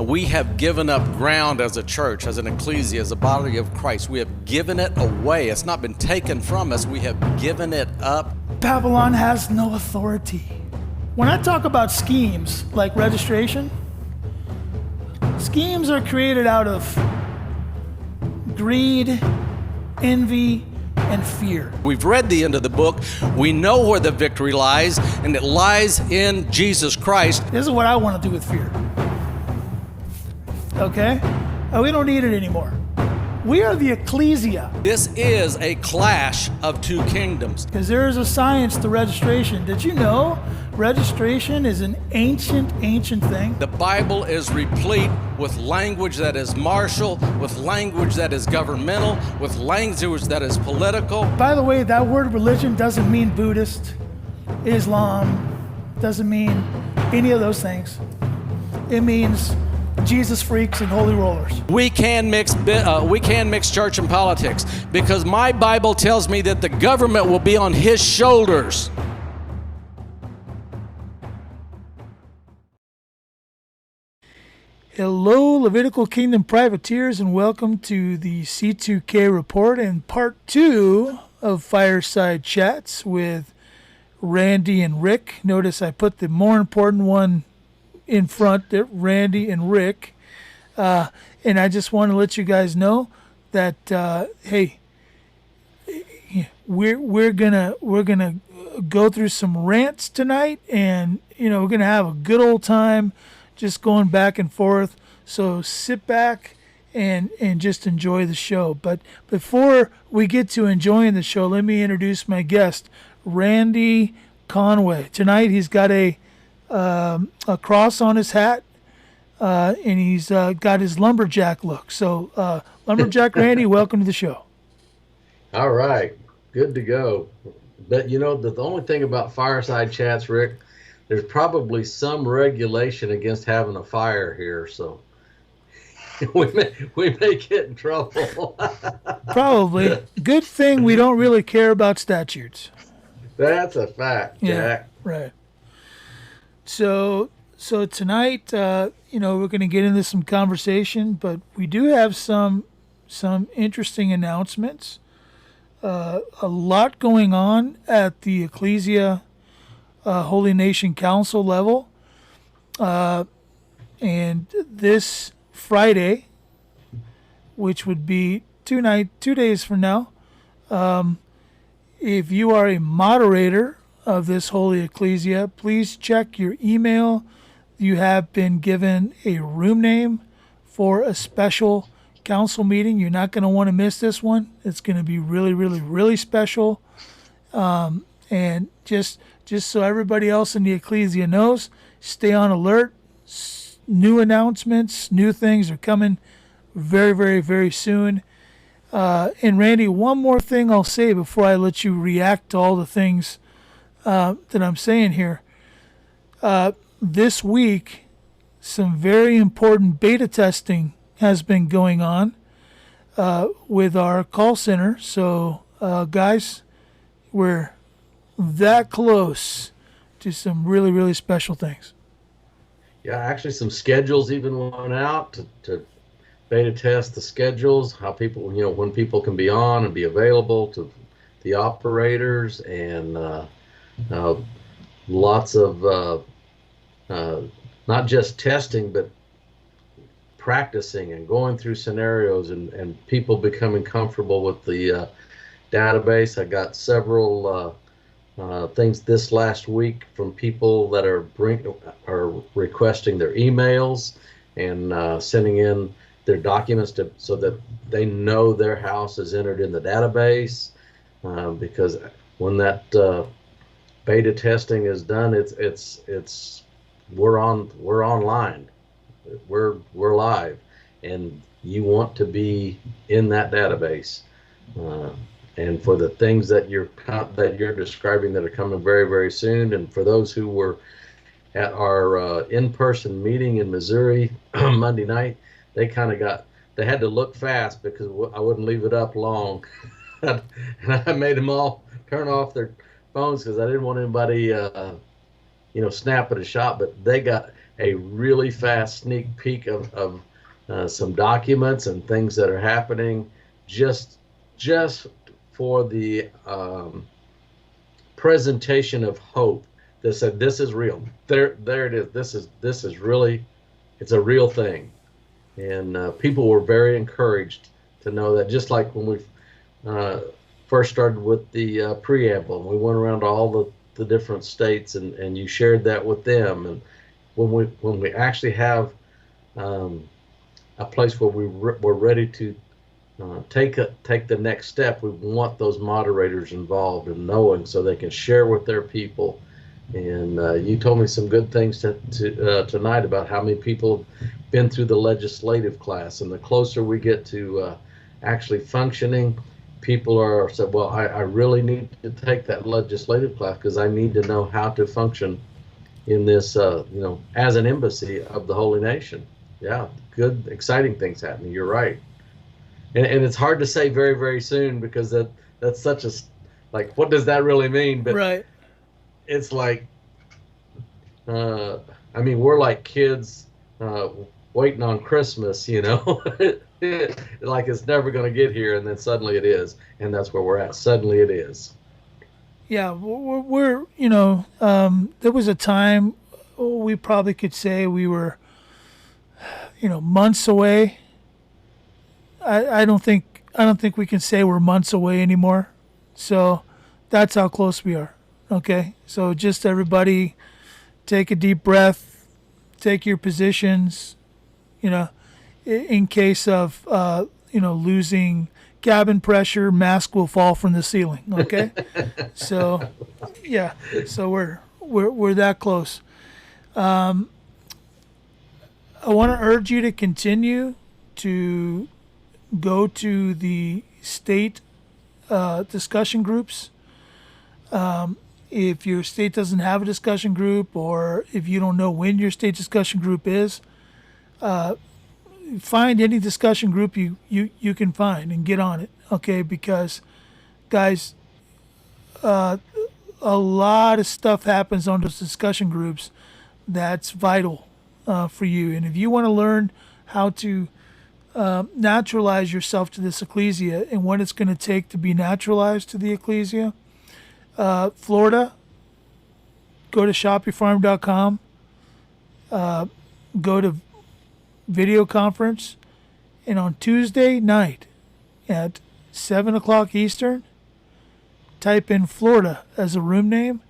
we have given up ground as a church, as an ecclesia, as a body of Christ. We have given it away. It's not been taken from us. We have given it up. Babylon has no authority. When I talk about schemes like registration, schemes are created out of greed, envy, and fear. We've read the end of the book. We know where the victory lies, and it lies in Jesus Christ. This is what I want to do with fear. Okay? We don't need it anymore. We are the ecclesia. This is a clash of two kingdoms. Because there is a science to registration. Did you know registration is an ancient thing? The Bible is replete with language that is martial, with language that is governmental, with language that is political. By the way, that word religion doesn't mean Buddhist, Islam, doesn't mean any of those things. It means Jesus freaks and holy rollers. We can mix church and politics, because my Bible tells me that the government will be on his shoulders. Hello, Levitical Kingdom privateers, and welcome to the C2K report and part 2 of Fireside Chats with Randy and Rick. Notice I put the more important one in front there, Randy and Rick, and I just want to let you guys know that hey, we're gonna go through some rants tonight, and we're gonna have a good old time just going back and forth. So sit back and just enjoy the show. But before we get to enjoying the show, let me introduce my guest, Randy Conway. Tonight he's got a cross on his hat, and he's got his lumberjack look. So, Lumberjack Randy, welcome to the show. All right, good to go. But the only thing about Fireside Chats, Rick, there's probably some regulation against having a fire here, so we may get in trouble. Probably. Good thing we don't really care about statutes. That's a fact, Jack. Yeah, right. So tonight, we're going to get into some conversation, but we do have some interesting announcements. A lot going on at the Ecclesia Holy Nation Council level, and this Friday, which would be 2 days from now, if you are a moderator of this holy ecclesia, please check your email. You have been given a room name for a special council meeting. You're not going to want to miss this one. It's going to be really, really, really special. And just so everybody else in the ecclesia knows, stay on alert. New announcements, new things are coming very, very, very soon. And Randy, one more thing I'll say before I let you react to all the things that I'm saying here. This week, some very important beta testing has been going on with our call center. So, guys, we're that close to some really, really special things. Yeah, actually some schedules even went out to beta test the schedules, how people, when people can be on and be available to the operators, and lots of not just testing, but practicing and going through scenarios and people becoming comfortable with the database. I got several things this last week from people that are requesting their emails and sending in their documents so that they know their house is entered in the database, because when that beta testing is done, we're online, we're live, and you want to be in that database. And for the things that you're describing that are coming very, very soon, and for those who were at our in-person meeting in Missouri Monday night, they had to look fast because I wouldn't leave it up long. And I made them all turn off their phones because I didn't want anybody snap at a shot, but they got a really fast sneak peek of some documents and things that are happening, just for the presentation of hope. That said, this is real. There it is. This is really, it's a real thing, and people were very encouraged to know that. Just like when we first started with the preamble, we went around to all the different states, and you shared that with them. And when we actually have a place where we're ready to take the next step, we want those moderators involved and knowing, so they can share with their people. And you told me some good things tonight about how many people have been through the legislative class, and the closer we get to actually functioning, people are said, well, I really need to take that legislative class because I need to know how to function in this, as an embassy of the holy nation. Yeah, good, exciting things happening. You're right. And it's hard to say very, very soon, because that's such a, like, what does that really mean? But Right. it's like, we're like kids waiting on Christmas, like it's never going to get here, and then suddenly it is, and that's where we're at. Suddenly it is. Yeah, we're there was a time we probably could say we were, months away. I don't think we can say we're months away anymore. So that's how close we are. Okay, so just everybody take a deep breath, take your positions, in case of, losing cabin pressure, mask will fall from the ceiling. Okay. So yeah, so we're that close. I want to urge you to continue to go to the state discussion groups. If your state doesn't have a discussion group, or if you don't know when your state discussion group is, find any discussion group you can find and get on it. Okay, because guys, a lot of stuff happens on those discussion groups that's vital for you. And if you want to learn how to naturalize yourself to this ecclesia and what it's going to take to be naturalized to the ecclesia, Florida, go to shopyourfarm.com, go to video conference, and on Tuesday night at 7 o'clock Eastern, type in Florida as a room name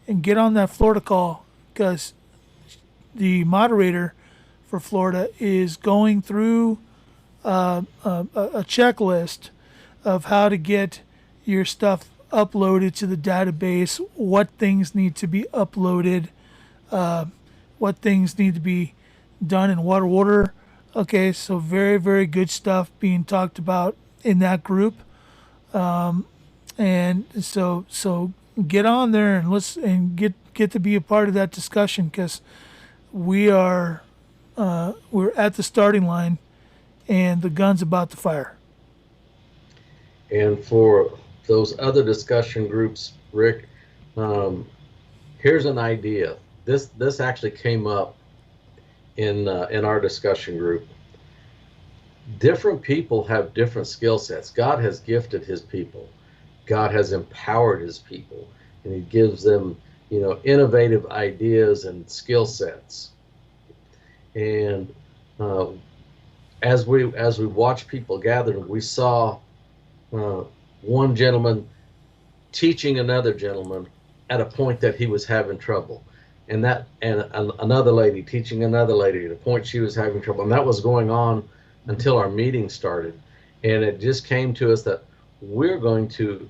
and get on that Florida call, because the moderator for Florida is going through a checklist of how to get your stuff uploaded to the database, what things need to be uploaded, what things need to be done in what order. Okay, so very, very good stuff being talked about in that group. And so get on there and listen and get to be a part of that discussion, because we're at the starting line and the gun's about to fire. And for those other discussion groups, Rick, here's an idea. This actually came up in our discussion group. Different people have different skill sets. God has gifted his people. God has empowered his people, and he gives them, innovative ideas and skill sets. And as we watch people gather, we saw one gentleman teaching another gentleman at a point that he was having trouble, and another lady teaching another lady at a point she was having trouble, and that was going on until our meeting started. And it just came to us that we're going to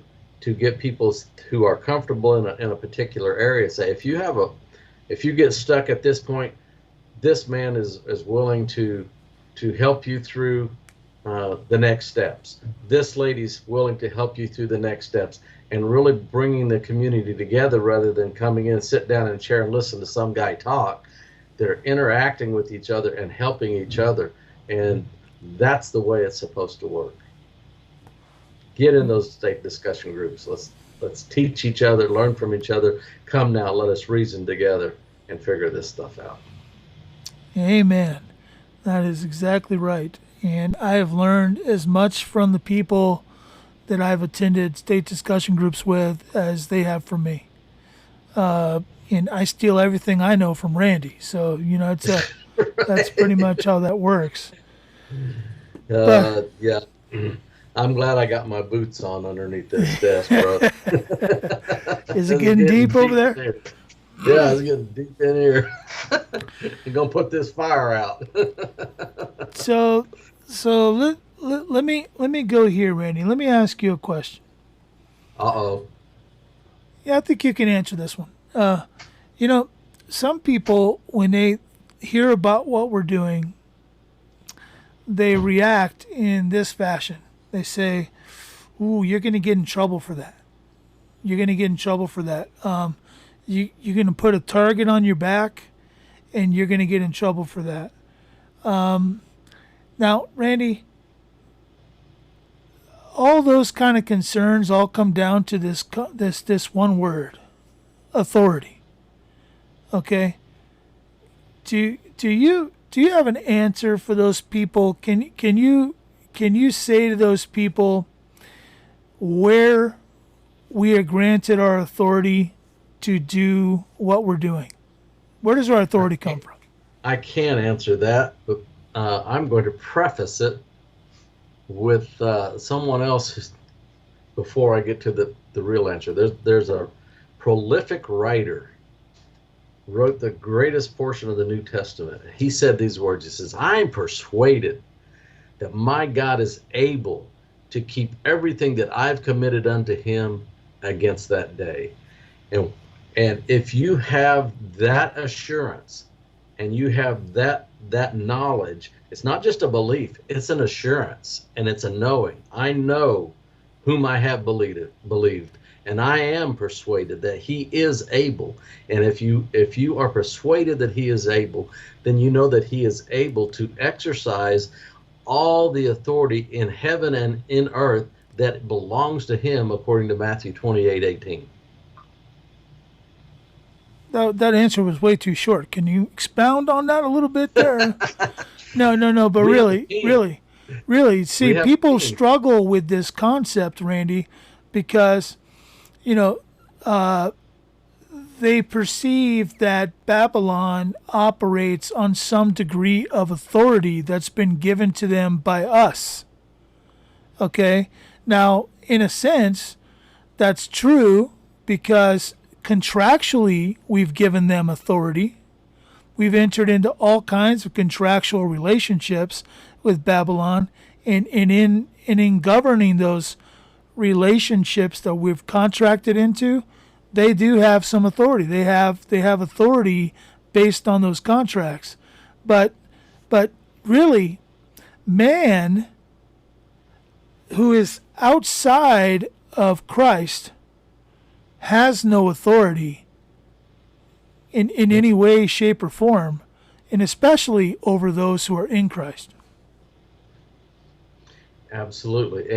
get people who are comfortable in a particular area. Say, if you get stuck at this point, this man is willing to help you through the next steps. This lady's willing to help you through the next steps, and really bringing the community together rather than coming in, sit down in a chair and listen to some guy talk. They're interacting with each other and helping each other, and that's the way it's supposed to work. Get in those state discussion groups. Let's teach each other, learn from each other. Come now, let us reason together and figure this stuff out. Amen. That is exactly right. And I have learned as much from the people that I've attended state discussion groups with as they have from me. And I steal everything I know from Randy. So, that's pretty much how that works. But Yeah. I'm glad I got my boots on underneath this desk, bro. is it getting deep over there? Yeah, it's getting deep in here. You're gonna put this fire out. So let me go here, Randy. Let me ask you a question. Uh-oh. Yeah, I think you can answer this one. Some people, when they hear about what we're doing, they react in this fashion. They say, "Ooh, you're going to get in trouble for that. You're going to get in trouble for that. You're going to put a target on your back, and you're going to get in trouble for that." Now, Randy, all those kind of concerns all come down to this one word: authority. Okay. Do you have an answer for those people? Can you say to those people where we are granted our authority to do what we're doing? Where does our authority come from? I can't answer that, but I'm going to preface it with someone else before I get to the real answer. There's a prolific writer, wrote the greatest portion of the New Testament. He said these words. He says, "I'm persuaded that my God is able to keep everything that I've committed unto him against that day." And if you have that assurance and you have that knowledge, it's not just a belief, it's an assurance and it's a knowing. I know whom I have believed, and I am persuaded that he is able. And if you are persuaded that he is able, then you know that he is able to exercise all the authority in heaven and in earth that belongs to him, according to Matthew 28:18. That answer was way too short. Can you expound on that a little bit there? No. But really, see, people struggle with this concept, Randy, because, they perceive that Babylon operates on some degree of authority that's been given to them by us. Okay? Now, in a sense, that's true because contractually we've given them authority. We've entered into all kinds of contractual relationships with Babylon, and in governing those relationships that we've contracted into, they do have some authority. They have authority based on those contracts. But really, man who is outside of Christ has no authority in any way, shape, or form, and especially over those who are in Christ. Absolutely.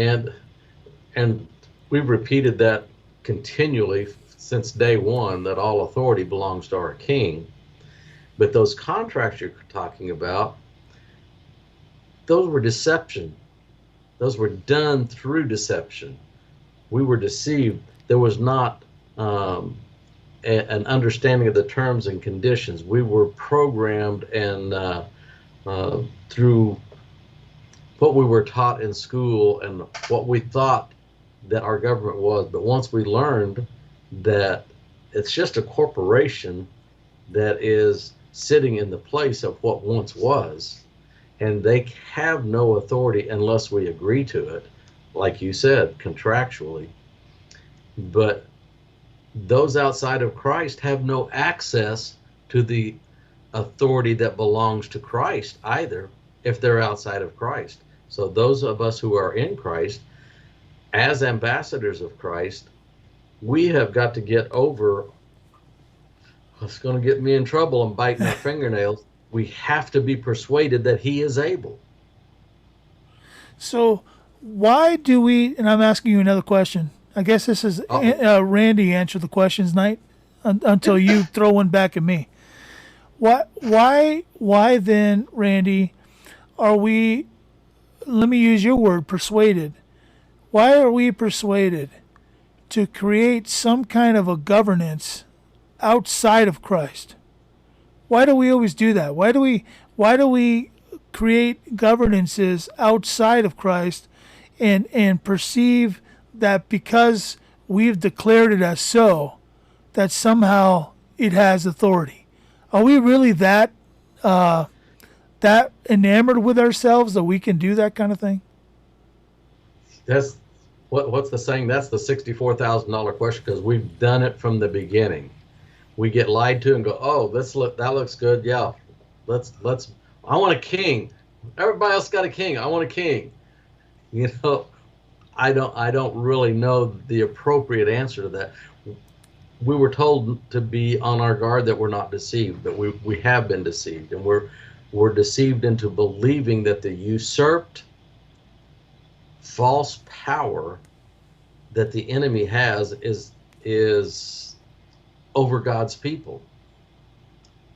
And we've repeated that continually since day one, that all authority belongs to our King. But those contracts you're talking about, those were deception. Those were done through deception. We were deceived. There was not an understanding of the terms and conditions. We were programmed and through what we were taught in school and what we thought that our government was. But once we learned that it's just a corporation that is sitting in the place of what once was, and they have no authority unless we agree to it, like you said, contractually. But those outside of Christ have no access to the authority that belongs to Christ either, if they're outside of Christ. So those of us who are in Christ, as ambassadors of Christ, we have got to get over what's going to get me in trouble and biting our fingernails. We have to be persuaded that he is able. So why do we, and I'm asking you another question, I guess this is Uh-oh. Randy answer the questions night until you throw one back at me. Why then, Randy, are we, let me use your word, persuaded? Why are we persuaded to create some kind of a governance outside of Christ? Why do we always do that? Why do we create governances outside of Christ and perceive that because we've declared it as so, that somehow it has authority? Are we really that enamored with ourselves that we can do that kind of thing? That's what's the saying? That's the $64,000 question, because we've done it from the beginning. We get lied to and go, oh, that looks good. Yeah, let's. I want a king. Everybody else got a king. I want a king. You know, I don't really know the appropriate answer to that. We were told to be on our guard that we're not deceived, but we have been deceived, and we're deceived into believing that the usurped false power that the enemy has is over God's people,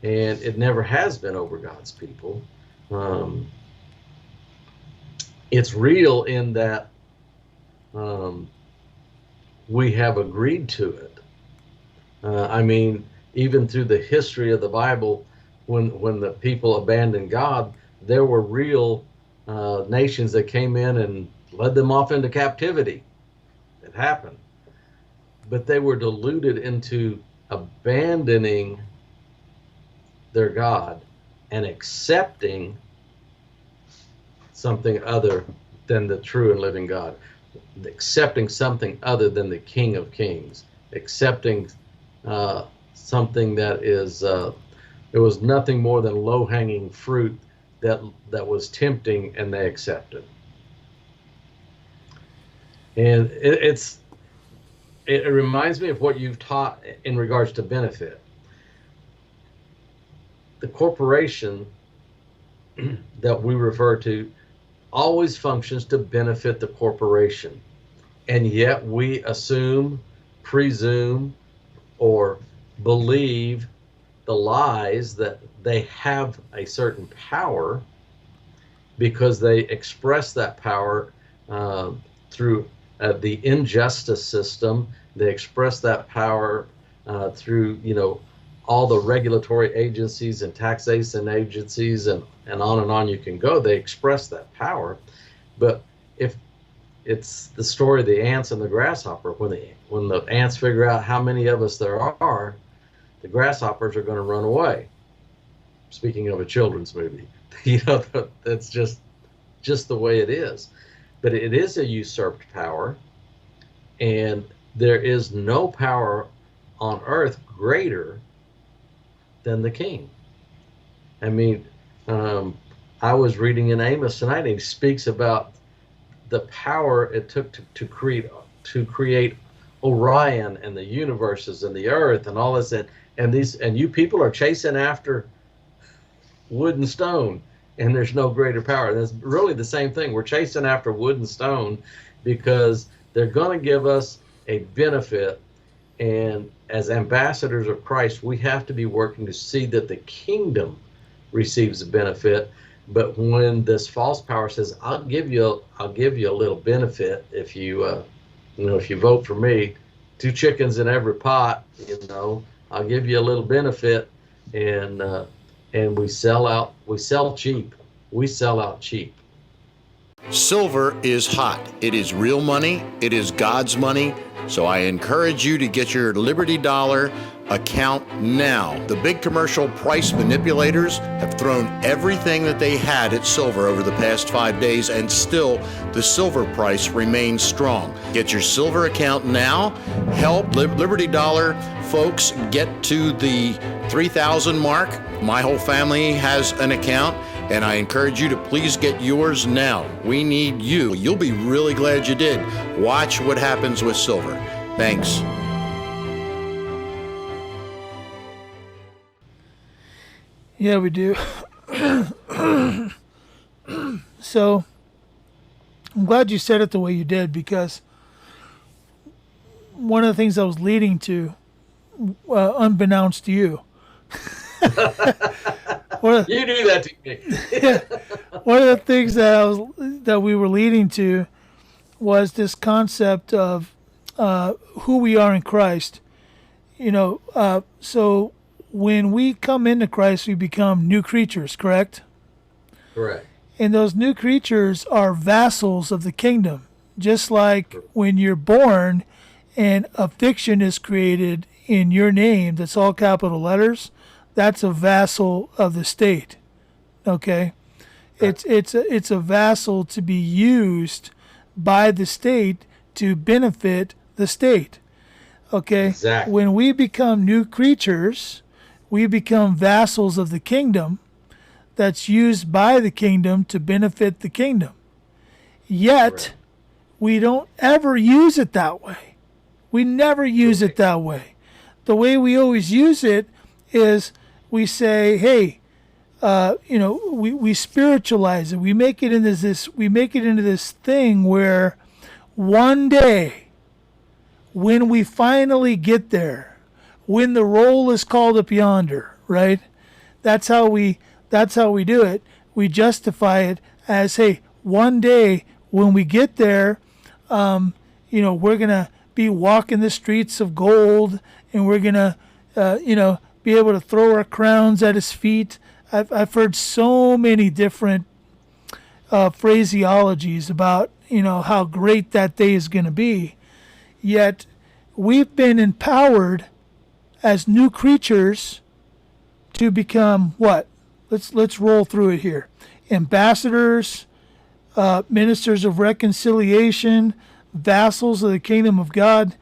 and it never has been over God's people. It's real in that we have agreed to it. I mean, even through the history of the Bible, when the people abandoned God, there were real nations that came in and led them off into captivity. It happened. But they were deluded into abandoning their God and accepting something other than the true and living God, accepting something other than the King of Kings, accepting something that is it was nothing more than low-hanging fruit that was tempting, and they accepted. And it reminds me of what you've taught in regards to benefit. The corporation that we refer to always functions to benefit the corporation, and yet we assume, presume, or believe the lies that they have a certain power because they express that power through the injustice system. They express that power through, all the regulatory agencies and taxation agencies and on you can go. They express that power. But if it's the story of the ants and the grasshopper, when the ants figure out how many of us there are, the grasshoppers are going to run away. Speaking of a children's movie, that's just the way it is. But it is a usurped power, and there is no power on earth greater than the king. I mean, I was reading in Amos tonight, and he speaks about the power it took to create Orion and the universes and the earth and all this, and you people are chasing after wood and stone, and there's no greater power. And it's really the same thing. We're chasing after wood and stone because they're going to give us a benefit, and as ambassadors of Christ, we have to be working to see that the kingdom receives a benefit. But when this false power says, I'll give you a little benefit if you if you vote for me, 2 chickens in every pot, I'll give you a little benefit, and we sell out cheap. We sell out cheap. Silver is hot. It is real money. It is God's money. So I encourage you to get your Liberty Dollar account now. The big commercial price manipulators have thrown everything that they had at silver over the past 5 days, and still the silver price remains strong. Get your silver account now. Help Liberty Dollar folks get to the 3,000 mark. My whole family has an account, and I encourage you to please get yours now. We need you. You'll be really glad you did. Watch what happens with silver. Thanks. Yeah, we do. So I'm glad you said it the way you did, because one of the things I was leading to, unbeknownst to you. You do that to me. One of the things that we were leading to was this concept of who we are in Christ. So when we come into Christ, we become new creatures, correct? Correct. And those new creatures are vassals of the kingdom. Just like when you're born and a fiction is created in your name that's all capital letters, that's a vassal of the state. Okay? Right. It's a vassal to be used by the state to benefit the state. Okay? Exactly. When we become new creatures, we become vassals of the kingdom that's used by the kingdom to benefit the kingdom. Yet, right. We don't ever use it that way. We never use it that way. The way we always use it is we say, hey, we spiritualize it. We make it into this thing where one day, when we finally get there, when the roll is called up yonder, right? That's how we do it. We justify it as, hey, one day when we get there, we're gonna be walking the streets of gold, and we're gonna, be able to throw our crowns at his feet. I've heard so many different phraseologies about how great that day is going to be. Yet we've been empowered as new creatures to become what? Let's roll through it here. Ambassadors, ministers of reconciliation, vassals of the kingdom of God,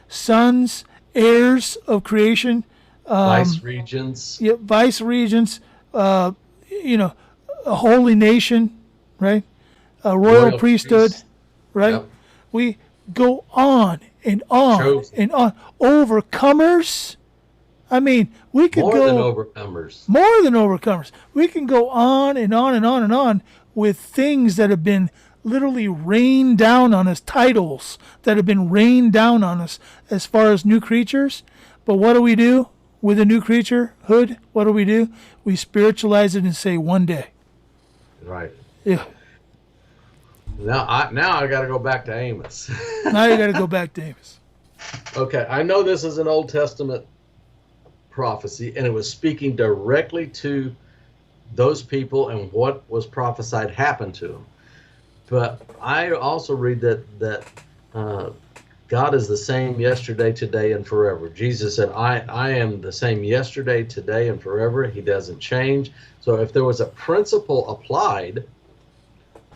sons, heirs of creation, vice regents. Yeah, vice regents. A holy nation, right? A royal priesthood, priest. right? Yep. We go on and on Chosen. and on. Overcomers. I mean, we could More go than overcomers. More than overcomers. We can go on and on and on and on with things that have been literally rained down on us, titles that have been rained down on us as far as new creatures. But what do we do with a new creature hood? What do? We spiritualize it and say one day. Right. Yeah. Now I got to go back to Amos. Now you got to go back to Amos. Okay, I know this is an Old Testament prophecy, and it was speaking directly to those people and what was prophesied happened to them. But I also read that God is the same yesterday, today, and forever. Jesus said, I am the same yesterday, today, and forever. He doesn't change. So if there was a principle applied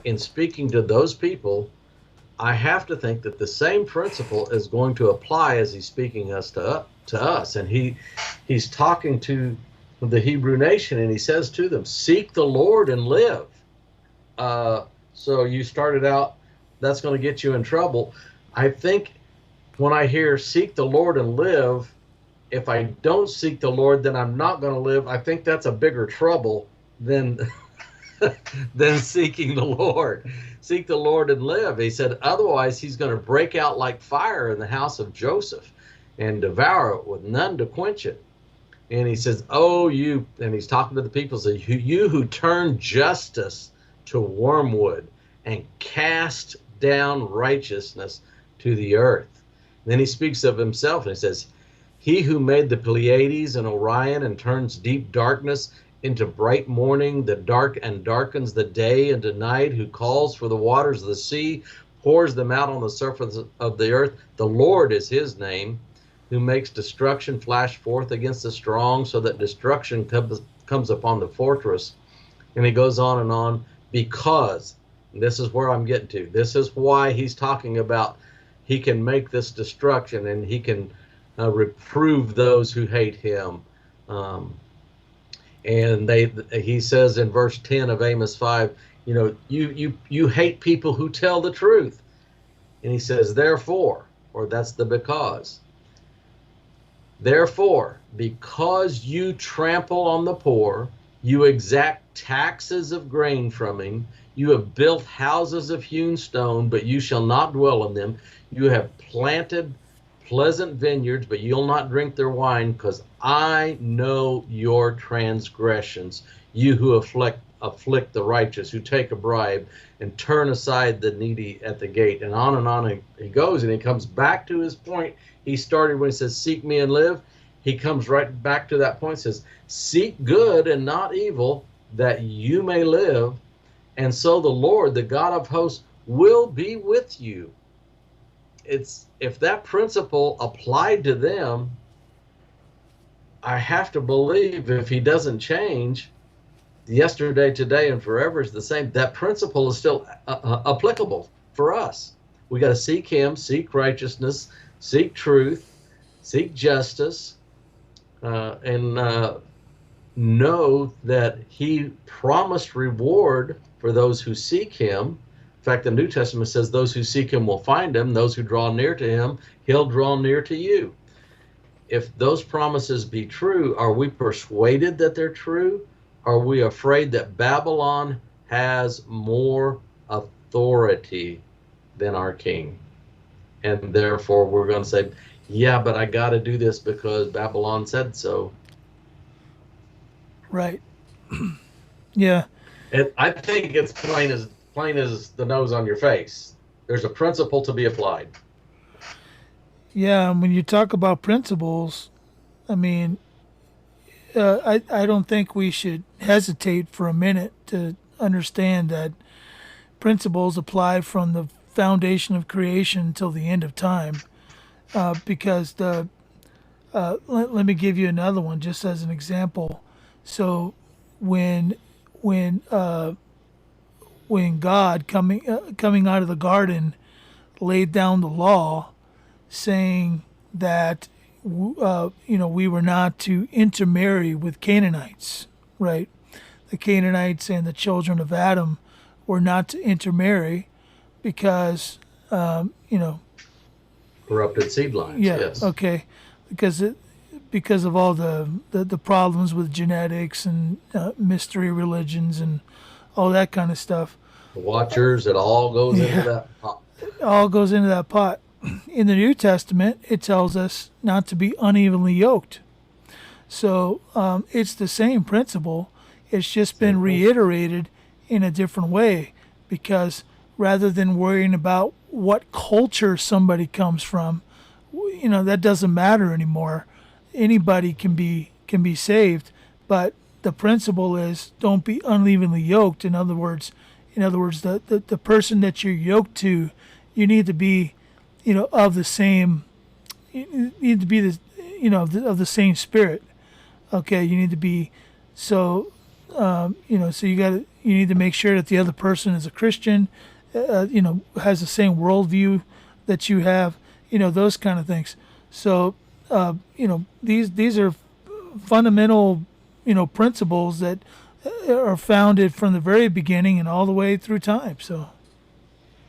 in speaking to those people, I have to think that the same principle is going to apply as he's speaking to us. And he's talking to the Hebrew nation, and he says to them, seek the Lord and live. So you started out, that's going to get you in trouble. I think when I hear seek the Lord and live, if I don't seek the Lord, then I'm not going to live. I think that's a bigger trouble than than seeking the Lord. Seek the Lord and live. He said, otherwise he's going to break out like fire in the house of Joseph and devour it with none to quench it. And he says, oh, you, and he's talking to the people, so you who turn justice to wormwood and cast down righteousness to the earth. Then he speaks of himself, and he says, he who made the Pleiades and Orion and turns deep darkness into bright morning, the dark and darkens the day into night, who calls for the waters of the sea, pours them out on the surface of the earth. The Lord is his name, who makes destruction flash forth against the strong, so that destruction comes upon the fortress. And he goes on, because, and this is where I'm getting to, this is why he's talking about he can make this destruction, and he can reprove those who hate him. And he says in verse 10 of Amos 5, you hate people who tell the truth. And he says, therefore, or that's the because. Therefore, because you trample on the poor, you exact taxes of grain from him, you have built houses of hewn stone, but you shall not dwell in them. You have planted pleasant vineyards, but you'll not drink their wine, because I know your transgressions, you who afflict the righteous, who take a bribe and turn aside the needy at the gate. And on he goes, and he comes back to his point he started when he says, seek me and live. He comes right back to that point, says, seek good and not evil, that you may live. And so the Lord, the God of hosts, will be with you. If that principle applied to them, I have to believe if he doesn't change, yesterday, today, and forever is the same, that principle is still applicable for us. We got to seek him, seek righteousness, seek truth, seek justice, and know that he promised reward for those who seek him. In fact, the New Testament says those who seek him will find him. Those who draw near to him, he'll draw near to you. If those promises be true, are we persuaded that they're true? Are we afraid that Babylon has more authority than our king? And therefore we're going to say, yeah, but I got to do this because Babylon said so. Right. Yeah. I think it's plain as the nose on your face. There's a principle to be applied. Yeah, and when you talk about principles, I mean, I don't think we should hesitate for a minute to understand that principles apply from the foundation of creation until the end of time. Because let me give you another one just as an example. So when God coming out of the garden laid down the law, saying that we were not to intermarry with Canaanites, right? The Canaanites and the children of Adam were not to intermarry because corrupted seed lines. Yeah. Yes. Okay. Because of all the problems with genetics and mystery religions and all that kind of stuff. The watchers, it all goes into that pot. It all goes into that pot. In the New Testament, it tells us not to be unevenly yoked. So it's the same principle. It's just been reiterated in a different way, because rather than worrying about what culture somebody comes from, that doesn't matter anymore. Anybody can be saved, but the principle is don't be unevenly yoked. In other words, the person that you're yoked to, you need to be, of the same. You need to be of the same spirit. Okay, you need to be so. So you need to make sure that the other person is a Christian, has the same worldview that you have, those kind of things. So, these are fundamental, principles that are founded from the very beginning and all the way through time. So,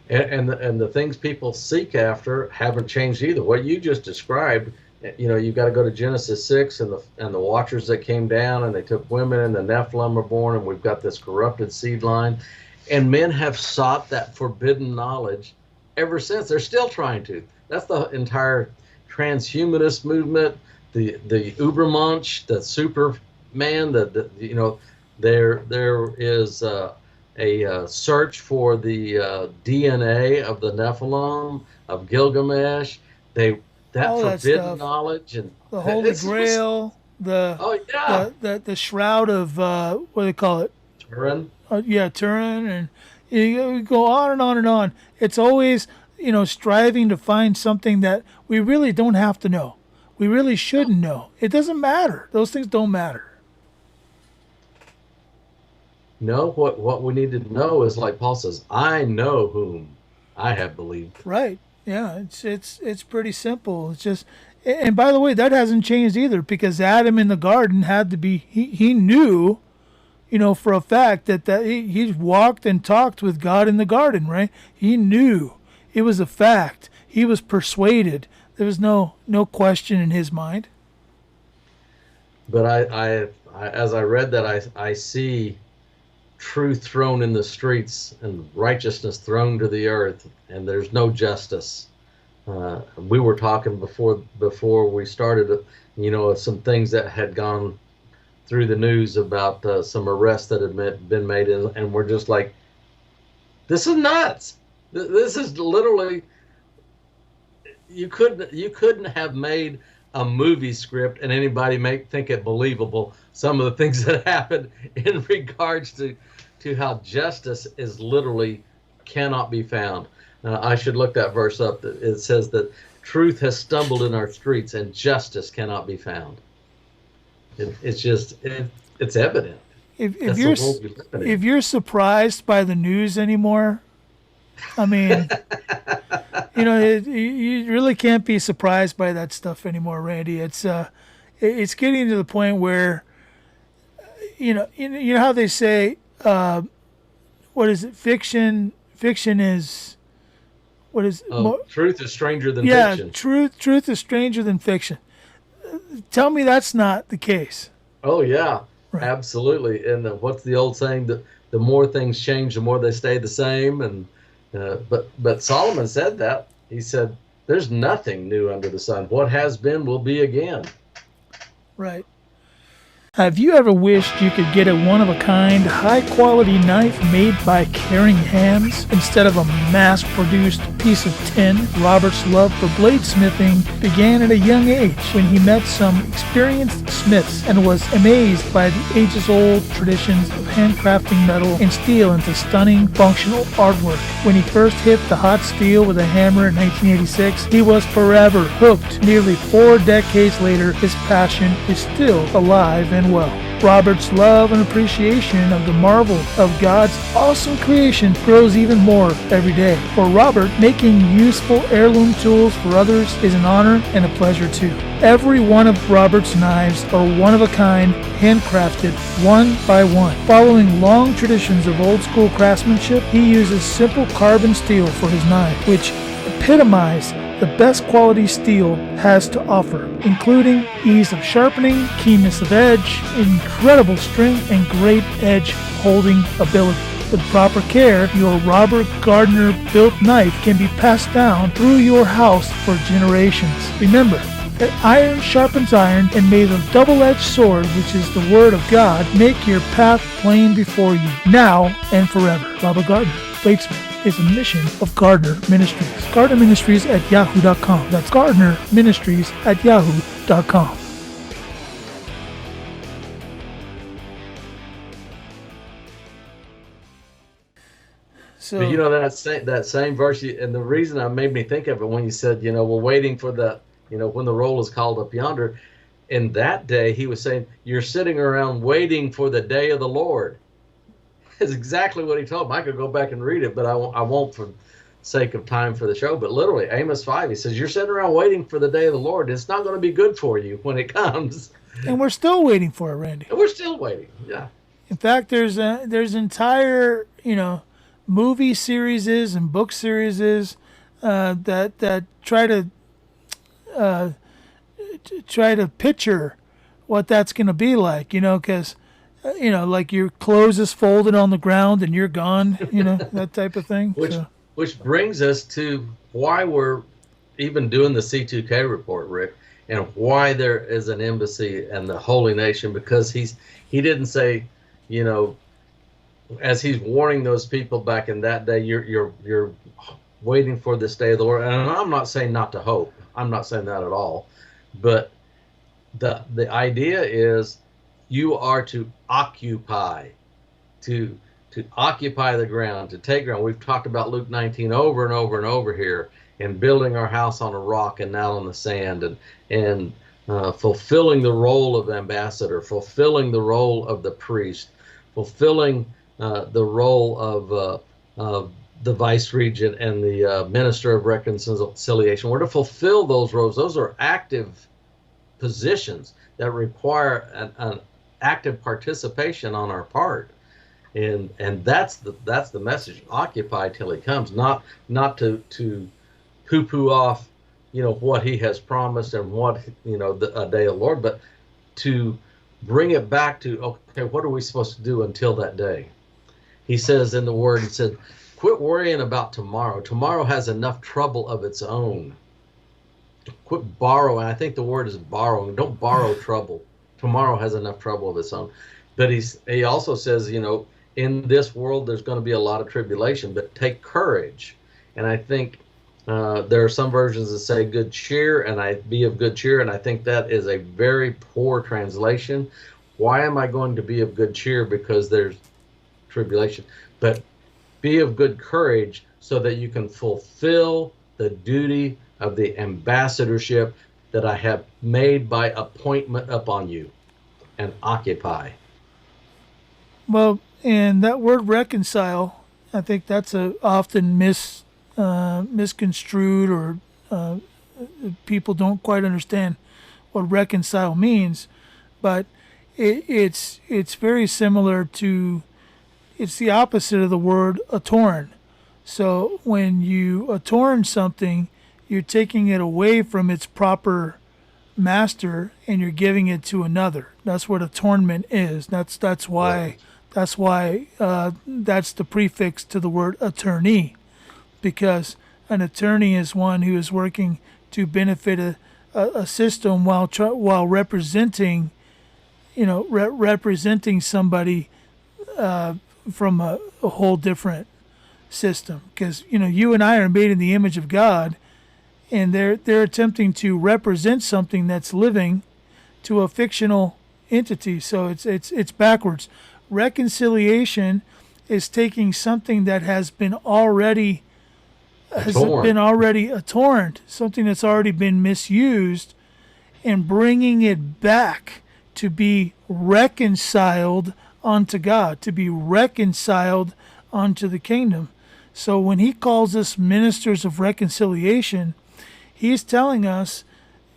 and the things people seek after haven't changed either. What you just described, you've got to go to Genesis 6 and the watchers that came down and they took women and the Nephilim were born, and we've got this corrupted seed line, and men have sought that forbidden knowledge ever since. They're still trying to. That's the entire transhumanist movement, the Ubermensch, the Superman, there is a search for the DNA of the Nephilim, of Gilgamesh. That forbidden knowledge and the Holy Grail, the shroud of what do they call it? Turin. Turin, and you go on and on and on. It's always striving to find something that we really don't have to know. We really shouldn't know. It doesn't matter. Those things don't matter. No, what we need to know is, like Paul says, I know whom I have believed. Right. Yeah, it's pretty simple. It's just, and by the way, that hasn't changed either, because Adam in the garden had to be, he knew, for a fact that he walked and talked with God in the garden, right? He knew. It was a fact. He was persuaded. There was no question in his mind. But I as I read that, I see truth thrown in the streets and righteousness thrown to the earth, and there's no justice. We were talking before we started, some things that had gone through the news about some arrests that had been made, and we're just like, this is nuts. This is literally, you couldn't have made a movie script and anybody think it believable. Some of the things that happened in regards to how justice is literally cannot be found. I should look that verse up. It says that truth has stumbled in our streets and justice cannot be found. It's evident. If you're surprised by the news anymore, I mean, you really can't be surprised by that stuff anymore, Randy. It's getting to the point where, you know how they say, what is it? Fiction is, what is it? Truth is stranger than fiction. Yeah, truth is stranger than fiction. Tell me that's not the case. Oh yeah, right. Absolutely. And what's the old saying? That the more things change, the more they stay the same. And but Solomon said that. He said, "There's nothing new under the sun. What has been will be again." Right. Have you ever wished you could get a one-of-a-kind, high-quality knife made by caring hands instead of a mass-produced piece of tin? Robert's love for bladesmithing began at a young age when he met some experienced smiths and was amazed by the ages-old traditions of handcrafting metal and steel into stunning, functional artwork. When he first hit the hot steel with a hammer in 1986, he was forever hooked. Nearly 4 decades later, his passion is still alive and well. Robert's love and appreciation of the marvel of God's awesome creation grows even more every day. For Robert, making useful heirloom tools for others is an honor and a pleasure too. Every one of Robert's knives are one of a kind, handcrafted, one by one. Following long traditions of old school craftsmanship, he uses simple carbon steel for his knife, which epitomize the best quality steel has to offer, including ease of sharpening, keenness of edge, incredible strength, and great edge holding ability. With proper care, your Robert Gardner built knife can be passed down through your house for generations. Remember that iron sharpens iron, and may the double-edged sword, which is the word of God, make your path plain before you, now and forever. Robert Gardner, bladesmith, is a mission of Gardner Ministries. Gardner Ministries at yahoo.com. That's Gardner Ministries at yahoo.com. So that same verse, and the reason I made me think of it when you said, we're waiting for the, when the roll is called up yonder. In that day, he was saying, you're sitting around waiting for the day of the Lord. Is exactly what he told me. I could go back and read it, but I won't for sake of time for the show. But literally, Amos 5, he says, you're sitting around waiting for the day of the Lord. It's not going to be good for you when it comes. And we're still waiting for it, Randy. And we're still waiting, yeah. In fact, there's entire, movie series and book series that try to picture what that's going to be like, because like your clothes is folded on the ground and you're gone, that type of thing. Which brings us to why we're even doing the C2K report, Rick, and why there is an embassy and the holy nation, because he didn't say, as he's warning those people back in that day, you're waiting for this day of the Lord. And I'm not saying not to hope. I'm not saying that at all. But the idea is you are to occupy, to occupy the ground, to take ground. We've talked about Luke 19 over and over and over here, and building our house on a rock and not on the sand, and fulfilling the role of ambassador, fulfilling the role of the priest, fulfilling the role of the vice regent and the minister of reconciliation. We're to fulfill those roles. Those are active positions that require an active participation on our part, and that's the message. Occupy till he comes, not to poo-poo off, what he has promised and what a day of the Lord, but to bring it back to, okay, what are we supposed to do until that day? He says in the Word, he said, quit worrying about tomorrow. Tomorrow has enough trouble of its own. quit borrowing. I think the word is borrowing. Don't borrow trouble. Tomorrow has enough trouble of its own. But he also says, in this world there's going to be a lot of tribulation, but take courage. And I think there are some versions that say good cheer, and I be of good cheer, and I think that is a very poor translation. Why am I going to be of good cheer? Because there's tribulation. But be of good courage so that you can fulfill the duty of the ambassadorship that I have made by appointment upon you, and occupy. Well, and that word reconcile, I think that's often misconstrued, or people don't quite understand what reconcile means. But it's very similar to, it's the opposite of the word atorn. So when you atorn something, you're taking it away from its proper master and you're giving it to another. That's what attornment is. That's why that's the prefix to the word attorney, because an attorney is one who is working to benefit a system while representing, representing somebody from a whole different system. Because you and I are made in the image of God, and they're attempting to represent something that's living to a fictional entity. So it's backwards. Reconciliation is taking something that has been already attorned, something that's already been misused, and bringing it back to be reconciled unto God, to be reconciled unto the kingdom. So when he calls us ministers of reconciliation, he's telling us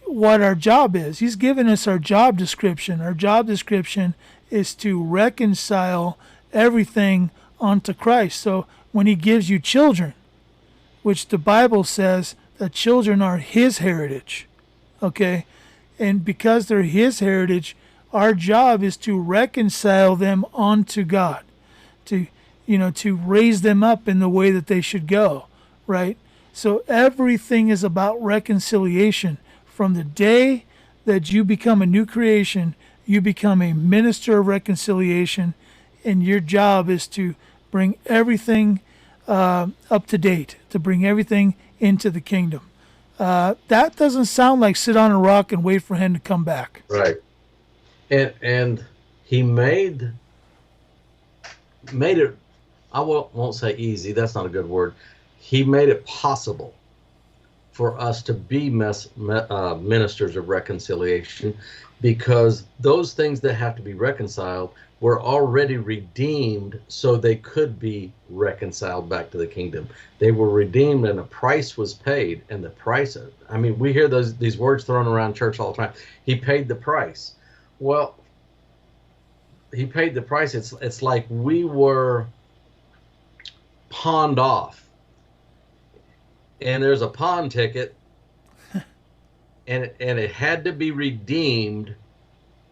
what our job is. He's given us our job description. Our job description is to reconcile everything unto Christ. So when he gives you children, which the Bible says that children are his heritage, okay? And because they're his heritage, our job is to reconcile them unto God, to raise them up in the way that they should go, right? So everything is about reconciliation. From the day that you become a new creation, you become a minister of reconciliation, and your job is to bring everything up to date, to bring everything into the kingdom. That doesn't sound like sit on a rock and wait for him to come back. Right. And he made it, I won't say easy, that's not a good word. He made it possible for us to be ministers of reconciliation, because those things that have to be reconciled were already redeemed, so they could be reconciled back to the kingdom. They were redeemed and a price was paid. And the price, we hear these words thrown around church all the time. He paid the price. Well, he paid the price. It's like we were pawned off. And there's a pawn ticket, and it had to be redeemed,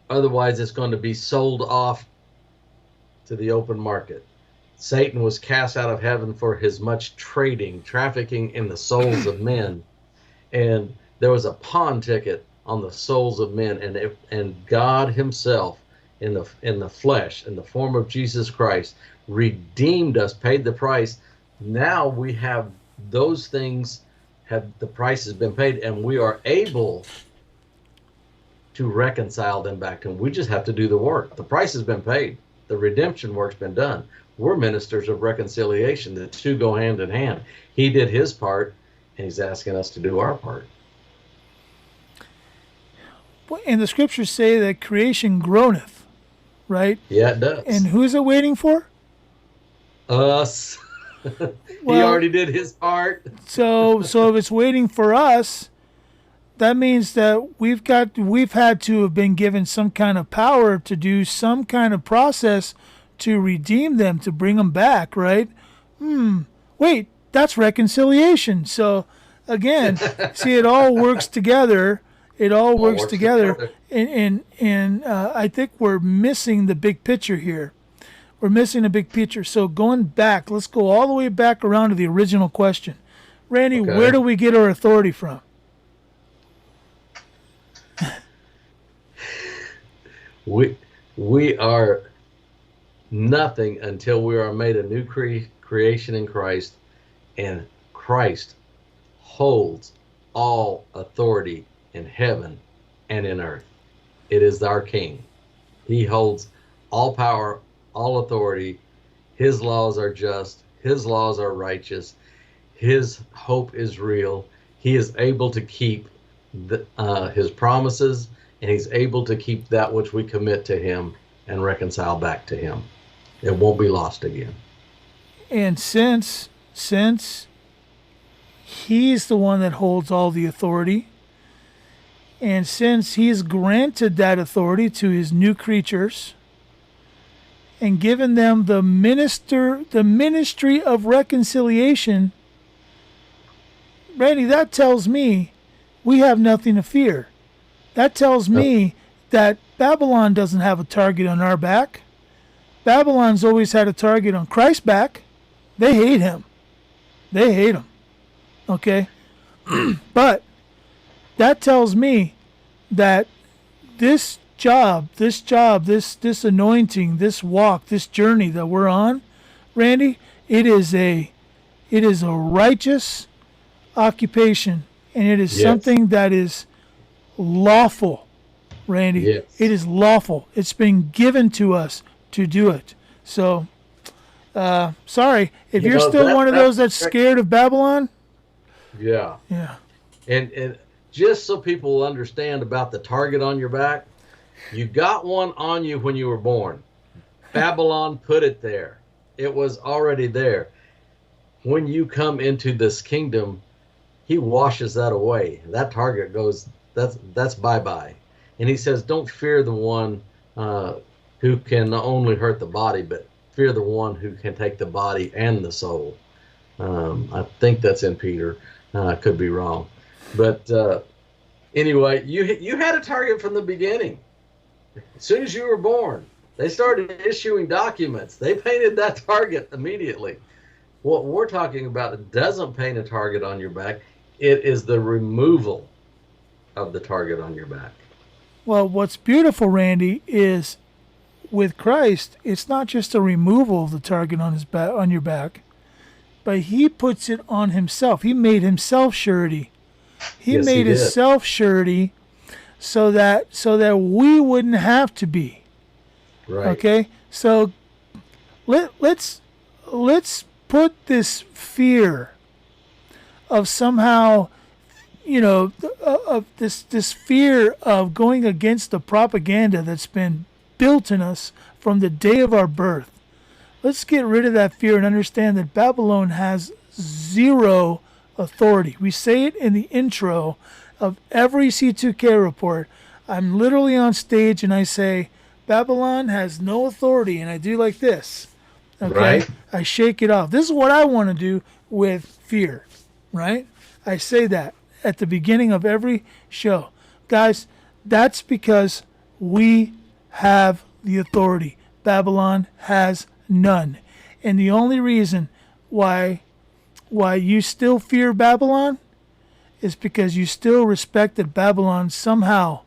otherwise it's going to be sold off to the open market. Satan was cast out of heaven for his much trafficking in the souls of men, and there was a pawn ticket on the souls of men, and God himself in the flesh, in the form of Jesus Christ, redeemed us, paid the price. Now we have those things, the price has been paid, and we are able to reconcile them back to him. We just have to do the work. The price has been paid. The redemption work's been done. We're ministers of reconciliation. The two go hand in hand. He did his part, and he's asking us to do our part. And the scriptures say that creation groaneth, right? Yeah, it does. And who's it waiting for? Us. He already did his part. So if it's waiting for us, that means that we've had to have been given some kind of power to do some kind of process to redeem them, to bring them back, right? Wait, that's reconciliation. So again, see, it all works together. It all works together. And I think we're missing the big picture here. We're missing a big picture. So going back, let's go all the way back around to the original question. Randy, Where do we get our authority from? We are nothing until we are made a new creation in Christ, and Christ holds all authority in heaven and in earth. It is our King. He holds all power, all authority. His laws are just. His laws are righteous. His hope is real. He is able to keep his promises, and he's able to keep that which we commit to him and reconcile back to him. It won't be lost again. And since he's the one that holds all the authority, and since he's granted that authority to his new creatures and given them the ministry of reconciliation, Randy, that tells me we have nothing to fear. That tells me that Babylon doesn't have a target on our back. Babylon's always had a target on Christ's back. They hate him. They hate him. Okay? But that tells me that this anointing, this walk, this journey that we're on, Randy, it is a righteous occupation, and it is something that is lawful, Randy. Yes. It is lawful. It's been given to us to do it. So, sorry if you're still one of those that's scared of Babylon. Yeah. Yeah. And just so people will understand about the target on your back, you got one on you when you were born. Babylon put it there. It was already there. When you come into this kingdom, he washes that away. That target goes, that's bye-bye. And he says, don't fear the one who can not only hurt the body, but fear the one who can take the body and the soul. I think that's in Peter. I could be wrong. But anyway, you had a target from the beginning. As soon as you were born, they started issuing documents. They painted that target immediately. What we're talking about, it doesn't paint a target on your back. It is the removal of the target on your back. Well, what's beautiful, Randy, is with Christ, it's not just a removal of the target on his back, on your back, but he puts it on himself. He made himself surety. He made himself surety so that we wouldn't have to be. Right. Okay? So let's put this fear of somehow, of this fear of going against the propaganda that's been built in us from the day of our birth. Let's get rid of that fear and understand that Babylon has zero authority. We say it in the intro of every C2K report. I'm literally on stage and I say, Babylon has no authority, and I do like this. Okay? Right. I shake it off. This is what I want to do with fear, right? I say that at the beginning of every show. Guys, that's because we have the authority. Babylon has none. And the only reason why you still fear Babylon is because you still respect that Babylon somehow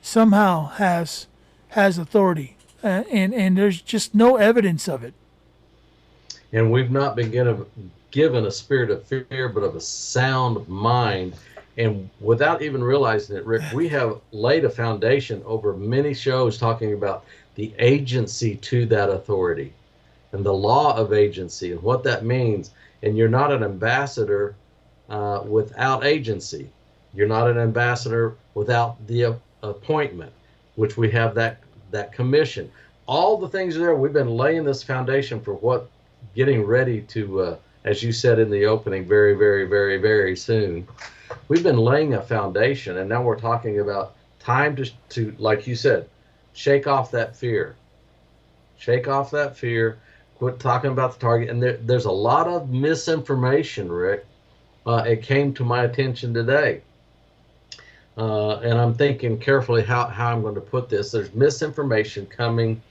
has authority. And there's just no evidence of it. And we've not been given a spirit of fear, but of a sound mind. And without even realizing it, Rick, we have laid a foundation over many shows talking about the agency to that authority and the law of agency and what that means. And you're not an ambassador without agency. You're not an ambassador without the appointment, which we have that commission. All the things are there. We've been laying this foundation for what getting ready to, as you said in the opening, very, very, very, very soon. We've been laying a foundation, and now we're talking about time to like you said, shake off that fear. Shake off that fear. Quit talking about the target. And there's a lot of misinformation, Rick. It came to my attention today. And I'm thinking carefully how I'm going to put this. There's misinformation coming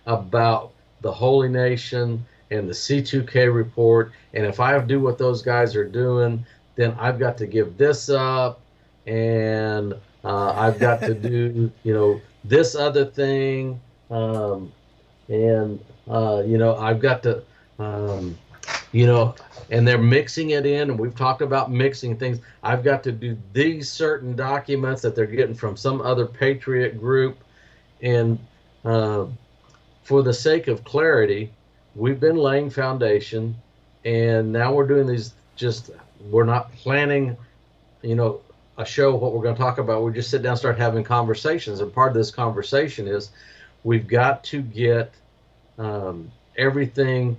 about the Holy Nation and the C2K report. And if I do what those guys are doing, then I've got to give this up. And I've got to do, this other thing, and I've got to, you know, and they're mixing it in, and we've talked about mixing things. I've got to do these certain documents that they're getting from some other patriot group, and for the sake of clarity, we've been laying foundation, and now we're doing these. We're not planning, a show what we're going to talk about. We just sit down and start having conversations, and part of this conversation is we've got to get everything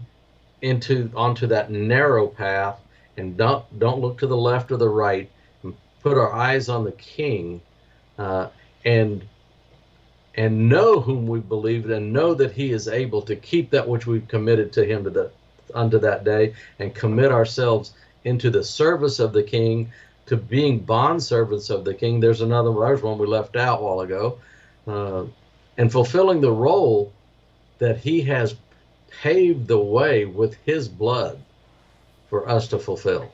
onto that narrow path, and don't look to the left or the right, and put our eyes on the King, and know whom we believe, and know that he is able to keep that which we've committed to him unto that day, and commit ourselves into the service of the King, to being bondservants of the King. There's one we left out a while ago, and fulfilling the role that he has paved the way with his blood for us to fulfill.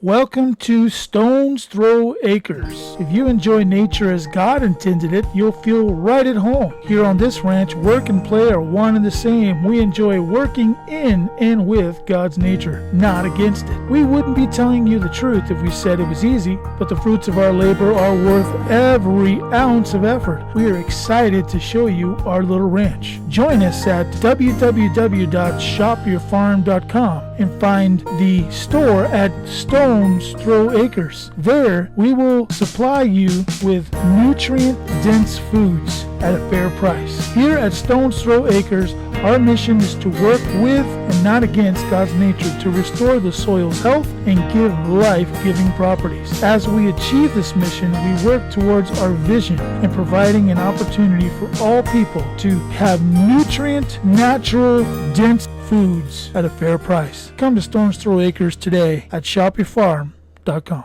Welcome to Stone's Throw Acres. If you enjoy nature as God intended it, you'll feel right at home. Here on this ranch, work and play are one and the same. We enjoy working in and with God's nature, not against it. We wouldn't be telling you the truth if we said it was easy, but the fruits of our labor are worth every ounce of effort. We are excited to show you our little ranch. Join us at www.shopyourfarm.com and find the store at Stone's Throw Acres. There, we will supply you with nutrient-dense foods at a fair price. Here at Stone's Throw Acres, our mission is to work with and not against God's nature, to restore the soil's health and give life-giving properties. As we achieve this mission, we work towards our vision in providing an opportunity for all people to have nutrient, natural, dense foods at a fair price. Come to Stone's Throw Acres today at shopyourfarm.com.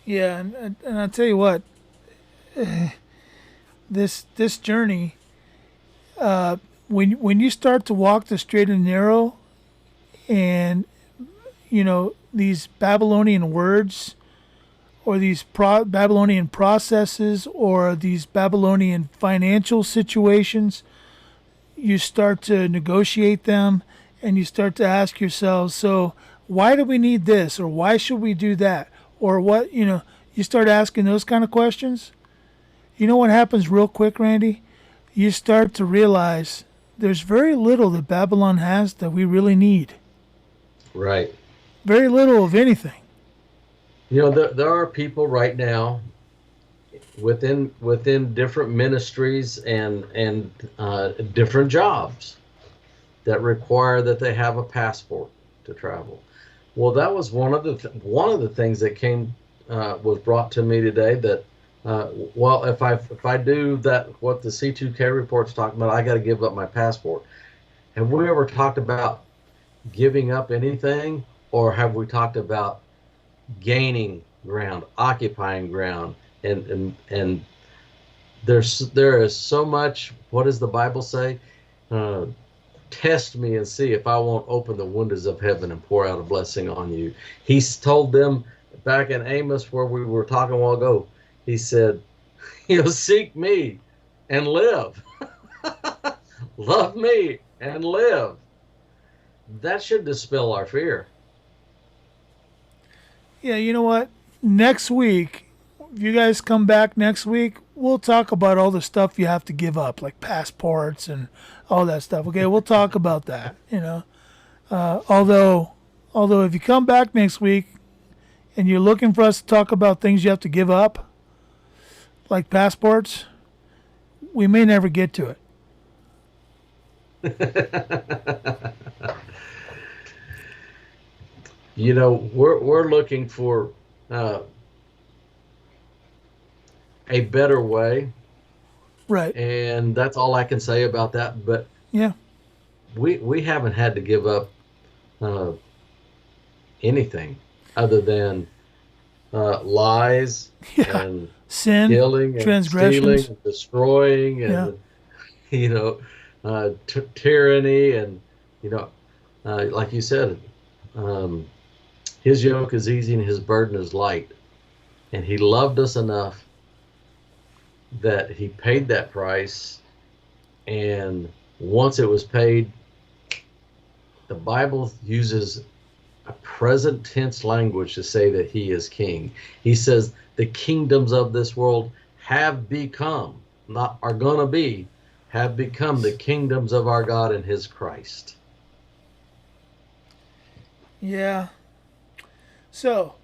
Yeah, and I'll tell you what, this journey, when you start to walk the straight and narrow, and these Babylonian words, or these Babylonian processes, or these Babylonian financial situations, you start to negotiate them, and you start to ask yourselves, so why do we need this, or why should we do that, or what, you start asking those kind of questions. You know what happens real quick, Randy? You start to realize there's very little that Babylon has that we really need. Right. Very little of anything. There are people right now within different ministries and different jobs that require that they have a passport to travel. Well, that was one of the things that was brought to me today, that if I do that, what the C2K report's talking about, I got to give up my passport. Have we ever talked about giving up anything, or have we talked about gaining ground, occupying ground? And there is so much. What does the Bible say? Test me and see if I won't open the windows of heaven and pour out a blessing on you. He's told them back in Amos, where we were talking a while ago. He said, seek me and live. Love me and live. That should dispel our fear. Yeah, you know what? Next week, if you guys come back next week, we'll talk about all the stuff you have to give up, like passports and all that stuff. Okay, we'll talk about that. Although if you come back next week and you're looking for us to talk about things you have to give up, like passports, we may never get to it. We're looking for a better way, right? And that's all I can say about that. But yeah, we haven't had to give up anything other than lies and sin, killing, and transgressions, stealing, and destroying, and tyranny, and like you said, his yoke is easy and his burden is light, and he loved us enough that he paid that price, and once it was paid, the Bible uses a present tense language to say that he is king. He says the kingdoms of this world have become, not are going to be, have become the kingdoms of our God and his Christ. Yeah. So,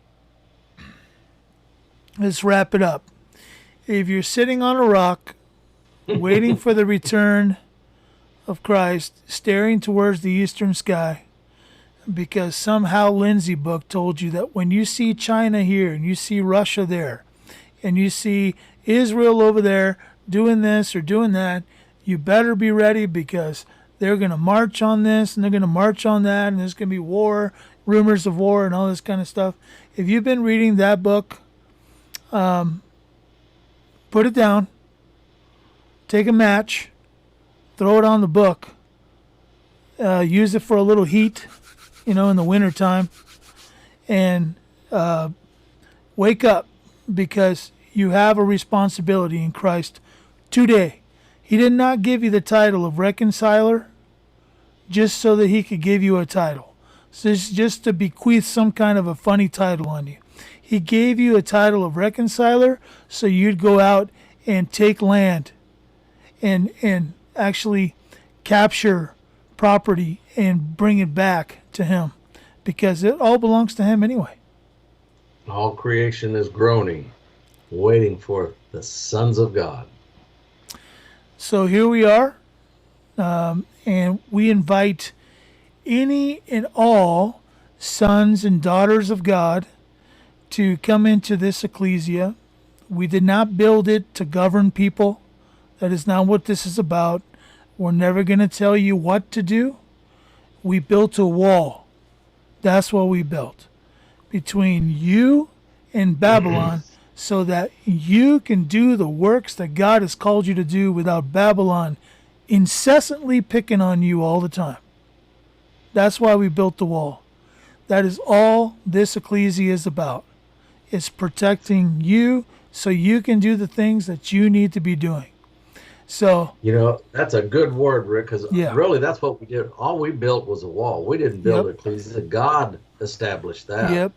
let's wrap it up. If you're sitting on a rock, waiting for the return of Christ, staring towards the eastern sky, because somehow Lindsay Book told you that when you see China here and you see Russia there and you see Israel over there doing this or doing that, you better be ready, because they're going to march on this and they're going to march on that, and there's going to be war, rumors of war and all this kind of stuff. If you've been reading that book, put it down, take a match, throw it on the book, use it for a little heat, in the wintertime, and wake up, because you have a responsibility in Christ today. He did not give you the title of reconciler just so that he could give you a title. So it's just to bequeath some kind of a funny title on you. He gave you a title of reconciler so you'd go out and take land and actually capture property and bring it back to him, because it all belongs to him anyway. All creation is groaning, waiting for the sons of God. So here we are, and we invite any and all sons and daughters of God to come into this ecclesia. We did not build it to govern people. That is not what this is about. We're never going to tell you what to do. We built a wall. That's what we built between you and Babylon, so that you can do the works that God has called you to do without Babylon incessantly picking on you all the time. That's why we built the wall. That is all this ecclesia is about. It's protecting you so you can do the things that you need to be doing. So, that's a good word, Rick, because Yeah. really that's what we did. All we built was a wall. We didn't build Yep. it. Ecclesia. God established that. yep,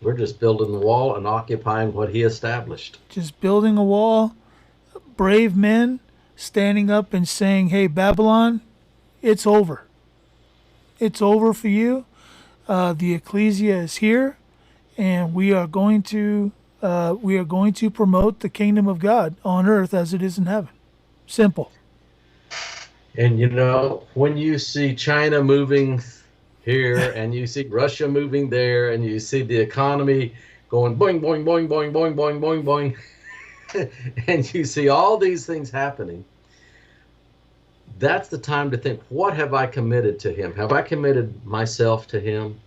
We're just building the wall and occupying what he established. just building a wall, brave men standing up and saying, hey, Babylon, it's over. It's over for you. The ecclesia is here, and we are going to promote the kingdom of God on earth as it is in heaven. Simple. And when you see China moving here and you see Russia moving there and you see the economy going boing, boing, boing, boing, boing, boing, boing, boing, and you see all these things happening, that's the time to think, what have I committed to him? Have I committed myself to him?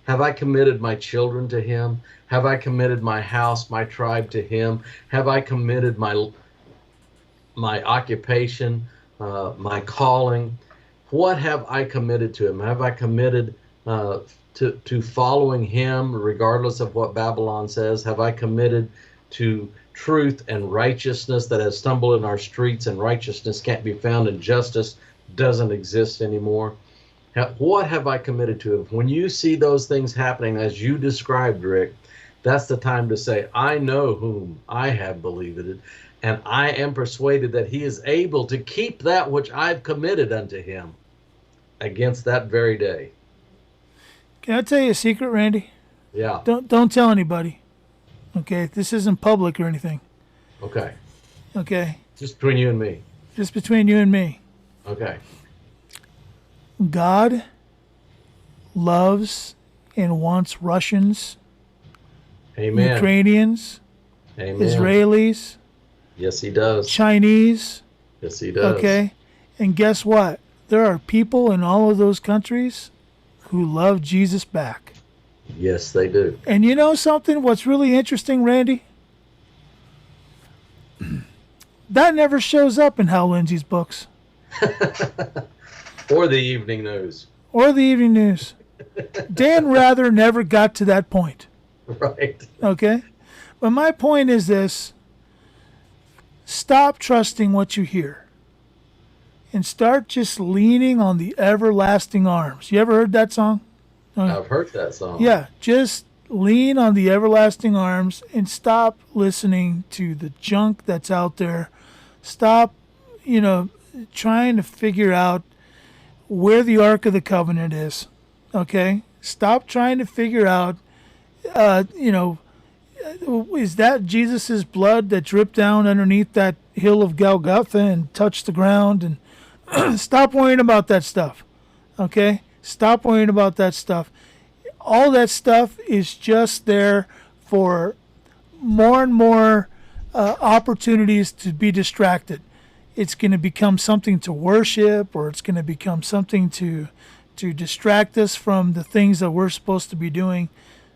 Have I committed my children to him? Have I committed my house, my tribe to him? Have I committed my occupation, my calling? What have I committed to him? Have I committed to following him regardless of what Babylon says? Have I committed to truth and righteousness that has stumbled in our streets, and righteousness can't be found and justice doesn't exist anymore? What have I committed to him? When you see those things happening as you described, Rick, that's the time to say, I know whom I have believed it, and I am persuaded that he is able to keep that which I've committed unto him against that very day. Can I tell you a secret, Randy? Yeah. Don't tell anybody. Okay, this isn't public or anything. Okay. Okay, Just between you and me. just between you and me. Okay. God loves and wants Russians, Amen. Ukrainians, Amen. Israelis, Yes, he does. Chinese. Yes, he does. Okay, and guess what? There are people in all of those countries who love Jesus back. Yes, they do. And you know something? What's really interesting, Randy? That never shows up in Hal Lindsey's books Or the evening news. or the evening news. Dan Rather never got to that point. Right. Okay? But my point is this. stop trusting what you hear and start just leaning on the everlasting arms. You ever heard that song? I've heard that song. Yeah, just lean on the everlasting arms and stop listening to the junk that's out there. Stop, trying to figure out where the Ark of the Covenant is. Okay? Stop trying to figure out, is that Jesus' blood that dripped down underneath that hill of Golgotha and touched the ground? And stop worrying about that stuff. Okay? Stop worrying about that stuff. All that stuff is just there for more and more opportunities to be distracted. It's going to become something to worship, or it's going to become something to distract us from the things that we're supposed to be doing.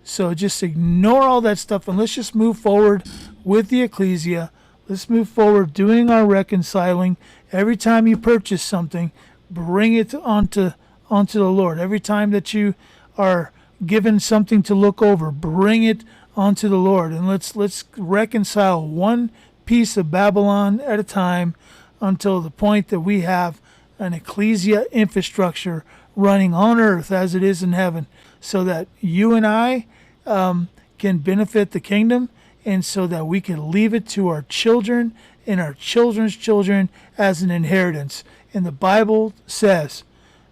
So just ignore all that stuff and let's just move forward with the ecclesia. Let's move forward doing our reconciling. Every time you purchase something, bring it onto the Lord. Every time that you are given something to look over, bring it onto the Lord, and let's reconcile one piece of Babylon at a time until the point that we have an ecclesia infrastructure running on earth as it is in heaven, so that you and I can benefit the kingdom, and so that we can leave it to our children and our children's children as an inheritance. And the Bible says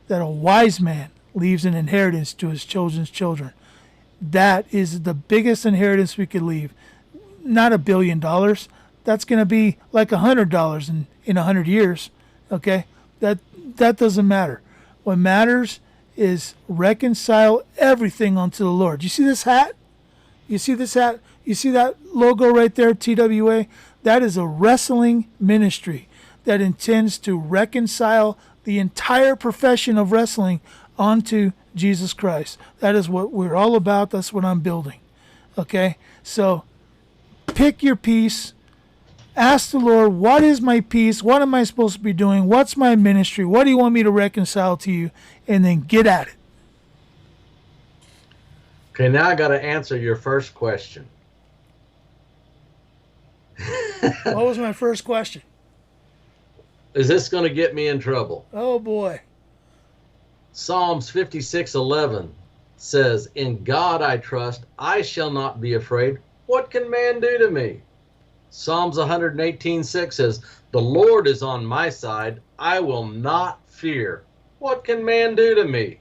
that a wise man leaves an inheritance to his children's children. That is the biggest inheritance we could leave. Not $1 billion. That's going to be like $100 in 100 years. Okay? That doesn't matter. What matters is reconcile everything unto the Lord. You see this hat? You see this hat? You see that logo right there, TWA? That is a wrestling ministry that intends to reconcile the entire profession of wrestling onto Jesus Christ. That is what we're all about. That's what I'm building. Okay? So pick your piece. Ask the Lord, what is my piece? What am I supposed to be doing? What's my ministry? What do you want me to reconcile to you? And then get at it. Okay, now I got to answer your first question. What was my first question? Is this going to get me in trouble? Oh, boy. Psalms 56:11 says, "In God I trust, I shall not be afraid. What can man do to me?" Psalms 118:6 says, "The Lord is on my side. I will not fear. What can man do to me?"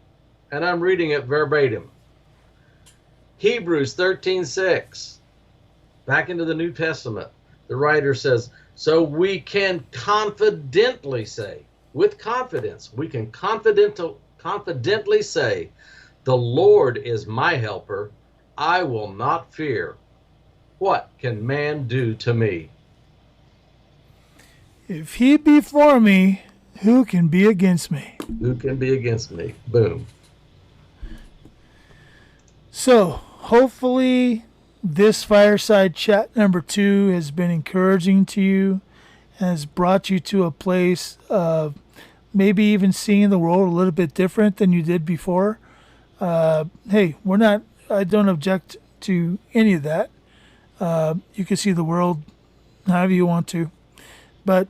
And I'm reading it verbatim. Hebrews 13:6, back into the New Testament, the writer says, "So we can confidently say," with confidence, we can confidently say, "The Lord is my helper. I will not fear. What can man do to me?" If he be for me, who can be against me? Who can be against me? Boom. So, hopefully, this Fireside Chat number 2 has been encouraging to you, has brought you to a place of maybe even seeing the world a little bit different than you did before. Hey, I don't object to any of that. You can see the world however you want to. But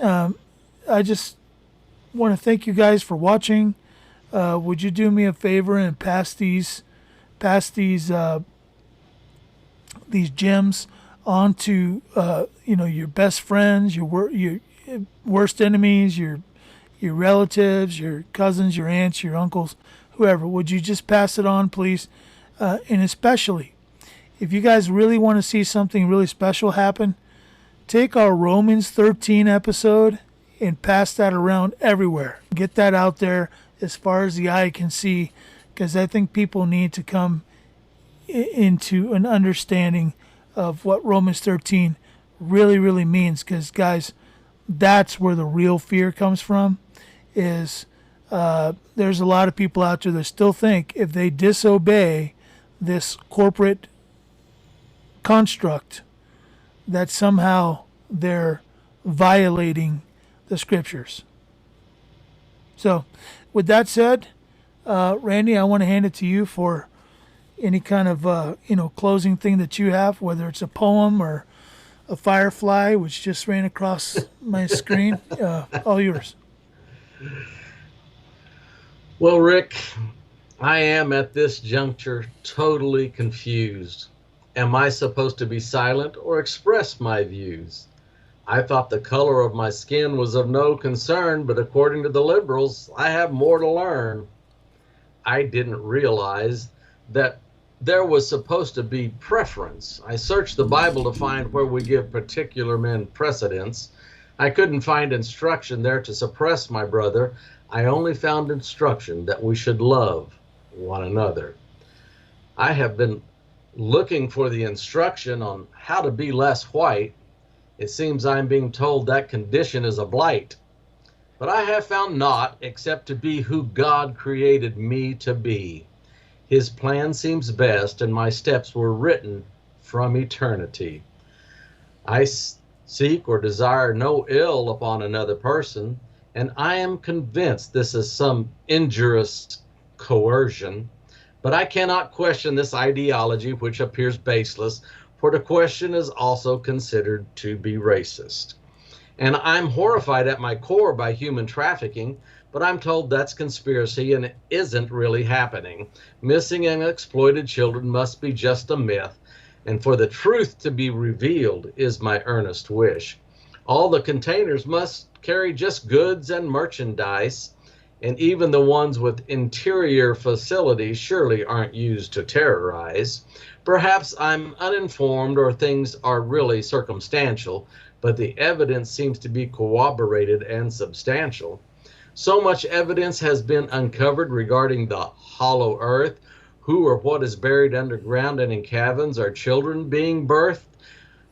I just want to thank you guys for watching. Would you do me a favor and pass these gems on to your best friends, your worst enemies, your relatives, your cousins, your aunts, your uncles, whoever. Would you just pass it on, please? And especially, if you guys really want to see something really special happen, take our Romans 13 episode and pass that around everywhere. Get that out there as far as the eye can see, because I think people need to come into an understanding of what Romans 13 really, really means. Because, guys, that's where the real fear comes from. Is there's a lot of people out there that still think if they disobey this corporate construct, that somehow they're violating the scriptures. So, with that said, Randy, I want to hand it to you for any kind of closing thing that you have, whether it's a poem or a firefly which just ran across my screen. All yours. Well, Rick, I am at this juncture totally confused. Am I supposed to be silent or express my views? I thought the color of my skin was of no concern, but according to the liberals, I have more to learn. I didn't realize that there was supposed to be preference. I searched the Bible to find where we give particular men precedence. I couldn't find instruction there to suppress my brother. I only found instruction that we should love one another. I have been looking for the instruction on how to be less white. It seems I'm being told that condition is a blight. But I have found naught except to be who God created me to be. His plan seems best, and my steps were written from eternity. I seek or desire no ill upon another person, and I am convinced this is some injurious coercion. But I cannot question this ideology, which appears baseless, for the question is also considered to be racist. And I'm horrified at my core by human trafficking, but I'm told that's conspiracy and it isn't really happening. Missing and exploited children must be just a myth, and for the truth to be revealed is my earnest wish. All the containers must carry just goods and merchandise, and even the ones with interior facilities surely aren't used to terrorize. Perhaps I'm uninformed or things are really circumstantial, but the evidence seems to be corroborated and substantial. So much evidence has been uncovered regarding the hollow earth, who or what is buried underground and in caverns, are children being birthed.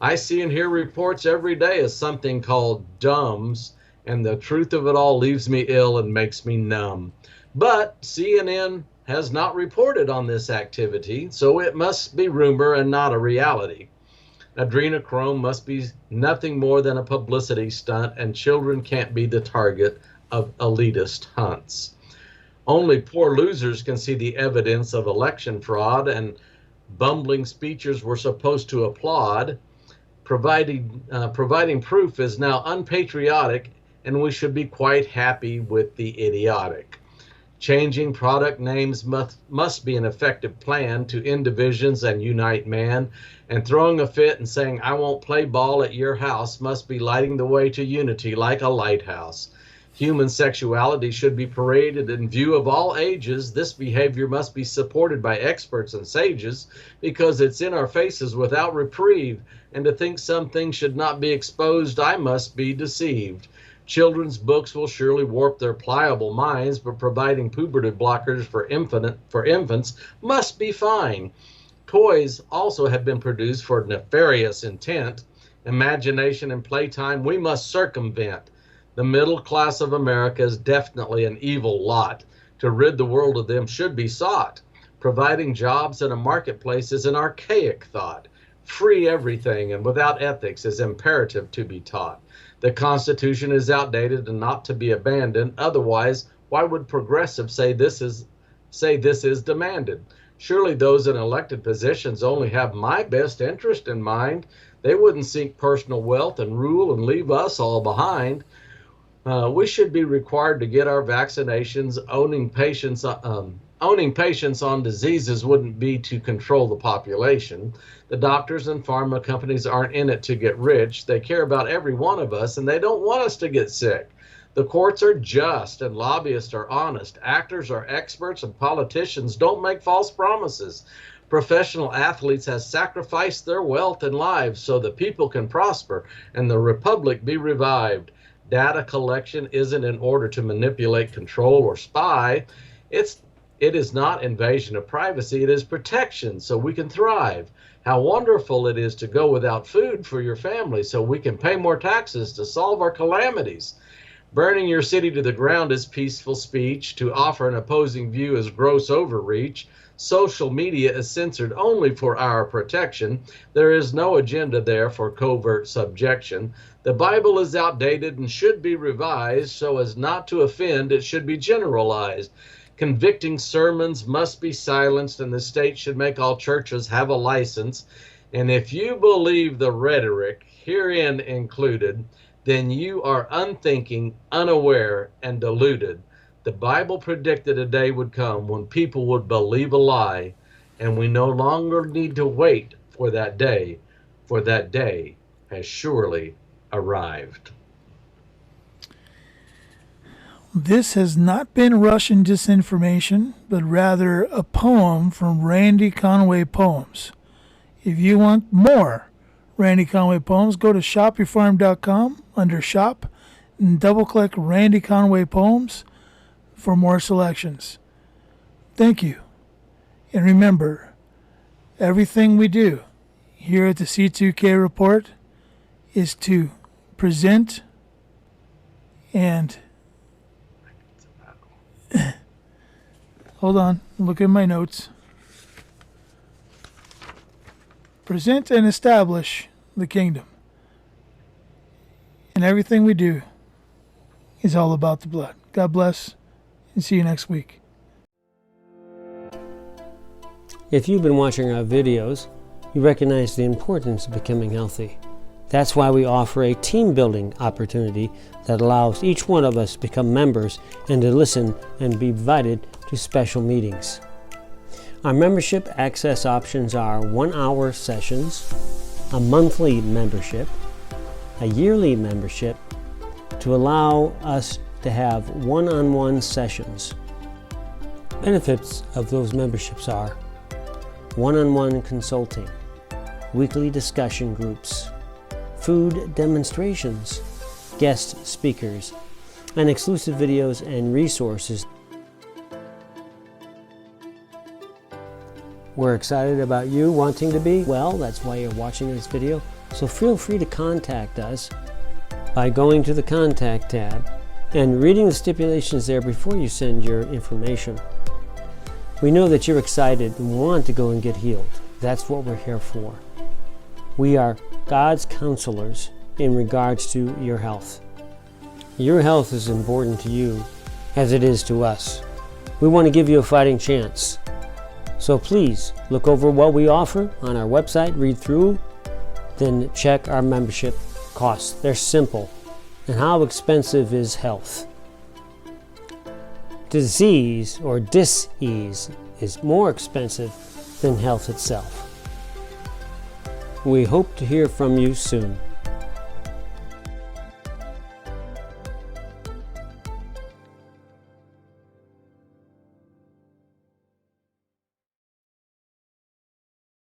I see and hear reports every day of something called DUMBs, and the truth of it all leaves me ill and makes me numb. But CNN has not reported on this activity, so it must be rumor and not a reality. Adrenochrome must be nothing more than a publicity stunt, and children can't be the target of elitist hunts. Only poor losers can see the evidence of election fraud, and bumbling speechers were supposed to applaud. Providing proof is now unpatriotic, and we should be quite happy with the idiotic. Changing product names must be an effective plan to end divisions and unite man, and throwing a fit and saying, I won't play ball at your house, must be lighting the way to unity like a lighthouse. Human sexuality should be paraded in view of all ages. This behavior must be supported by experts and sages, because it's in our faces without reprieve, and to think some things should not be exposed, I must be deceived. Children's books will surely warp their pliable minds, but providing puberty blockers for infants must be fine. Toys also have been produced for nefarious intent. Imagination and playtime we must circumvent. The middle class of America is definitely an evil lot. To rid the world of them should be sought. Providing jobs in a marketplace is an archaic thought. Free everything and without ethics is imperative to be taught. The Constitution is outdated and not to be abandoned. Otherwise, why would progressives say this is demanded? Surely those in elected positions only have my best interest in mind. They wouldn't seek personal wealth and rule and leave us all behind. We should be required to get our vaccinations. Owning patients on diseases wouldn't be to control the population. The doctors and pharma companies aren't in it to get rich. They care about every one of us, and they don't want us to get sick. The courts are just, and lobbyists are honest. Actors are experts, and politicians don't make false promises. Professional athletes have sacrificed their wealth and lives so the people can prosper and the republic be revived. Data collection isn't in order to manipulate, control, or spy. It is not invasion of privacy. It is protection so we can thrive. How wonderful it is to go without food for your family so we can pay more taxes to solve our calamities. Burning your city to the ground is peaceful speech. To offer an opposing view is gross overreach. Social media is censored only for our protection. There is no agenda there for covert subjection. The Bible is outdated and should be revised so as not to offend. It should be generalized. Convicting sermons must be silenced, and the state should make all churches have a license. And if you believe the rhetoric herein included, then you are unthinking, unaware, and deluded. The Bible predicted a day would come when people would believe a lie, and we no longer need to wait for that day, for that day has surely arrived. This has not been Russian disinformation, but rather a poem from Randy Conway Poems. If you want more Randy Conway poems, go to shopyourfarm.com under shop and double-click Randy Conway Poems for more selections. Thank you. And remember, everything we do here at the C2K Report is to present and hold on, look at my notes. Present and establish the kingdom. And everything we do is all about the blood. God bless, and see you next week. If you've been watching our videos, you recognize the importance of becoming healthy. That's why we offer a team building opportunity that allows each one of us to become members and to listen and be invited to special meetings. Our membership access options are 1-hour sessions, a monthly membership, a yearly membership to allow us to have one-on-one sessions. Benefits of those memberships are one-on-one consulting, weekly discussion groups, food demonstrations, guest speakers, and exclusive videos and resources. We're excited about you wanting to be well. That's why you're watching this video. So feel free to contact us by going to the Contact tab and reading the stipulations there before you send your information. We know that you're excited and want to go and get healed. That's what we're here for. We are God's counselors in regards to your health. Your health is important to you as it is to us. We want to give you a fighting chance. So please look over what we offer on our website, read through, then check our membership costs. They're simple. And how expensive is health? Disease or dis-ease is more expensive than health itself. We hope to hear from you soon.